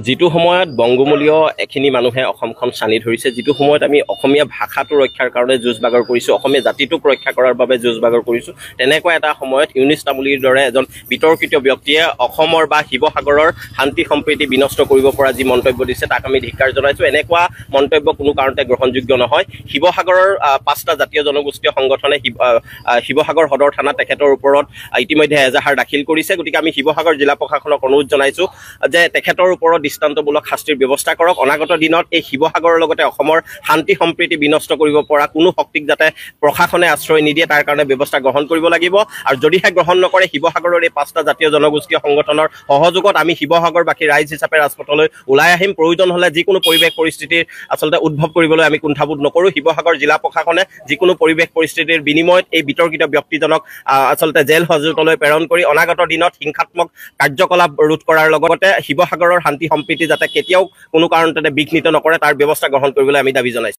যিটো সময়ত বংগমূলীয় এখিনি মানুহে অসমখন চানি ধৰিছে, যিটো সময়ত আমি অসমীয়া ভাষাটো ৰক্ষাৰ কাৰণে যুঁজ বাগৰ কৰিছোঁ, অসমীয়া জাতিটোক ৰক্ষা কৰাৰ বাবে যুঁজ বাগৰ কৰিছোঁ, তেনেকুৱা এটা সময়ত ইউনুছ তামুলীৰ দৰে এজন বিতৰ্কিত ব্যক্তিয়ে অসমৰ বা শিৱসাগৰৰ শান্তি সম্প্ৰীতি বিনষ্ট কৰিব পৰা যি মন্তব্য দিছে তাক আমি ধিক্কাৰ জনাইছোঁ। এনেকুৱা মন্তব্য কোনো কাৰণতে গ্ৰহণযোগ্য নহয়। শিৱসাগৰৰ 5টা জাতীয় জনগোষ্ঠীয় সংগঠনে শিৱসাগৰ সদৰ থানা তেখেতৰ ওপৰত ইতিমধ্যে এজাহাৰ দাখিল কৰিছে। গতিকে আমি শিৱসাগৰ জিলা প্ৰশাসনক অনুৰোধ জনাইছোঁ যে তেখেতৰ ওপৰত দৃষ্টান্তমূলক শাস্তিৰ ব্যৱস্থা কৰক। অনাগত দিনত এই শিৱসাগৰৰ লগতে অসমৰ শান্তি সম্প্ৰীতি বিনষ্ট কৰিব পৰা কোনো শক্তিক যাতে প্ৰশাসনে আশ্ৰয় নিদিয়ে তাৰ কাৰণে ব্যৱস্থা গ্ৰহণ কৰিব লাগিব। আৰু যদিহে গ্ৰহণ নকৰে, শিৱসাগৰৰ এই 5টা জাতীয় জনগোষ্ঠীয় সংগঠনৰ সহযোগত আমি শিৱসাগৰবাসী ৰাইজ হিচাপে ৰাজপথলৈ ওলাই আহিম। প্ৰয়োজন হ'লে যিকোনো পৰিৱেশ পৰিস্থিতিৰ আচলতে উদ্ভৱ কৰিবলৈ আমি কুণ্ঠাবোধ নকৰোঁ। শিৱসাগৰ জিলা প্ৰশাসনে যিকোনো পৰিৱেশ পৰিস্থিতিৰ বিনিময়ত এই বিতৰ্কিত ব্যক্তিজনক আচলতে জেল হাজতলৈ প্ৰেৰণ কৰি অনাগত দিনত হিংসাত্মক কাৰ্যকলাপ ৰোধ কৰাৰ লগতে শিৱসাগৰৰ শান্তি সম্প্ৰীতি যাতে কেতিয়াও কোনো কাৰণতে বিঘ্নিত নকৰে তাৰ ব্যৱস্থা গ্ৰহণ কৰিবলৈ আমি দাবী জনাইছোঁ।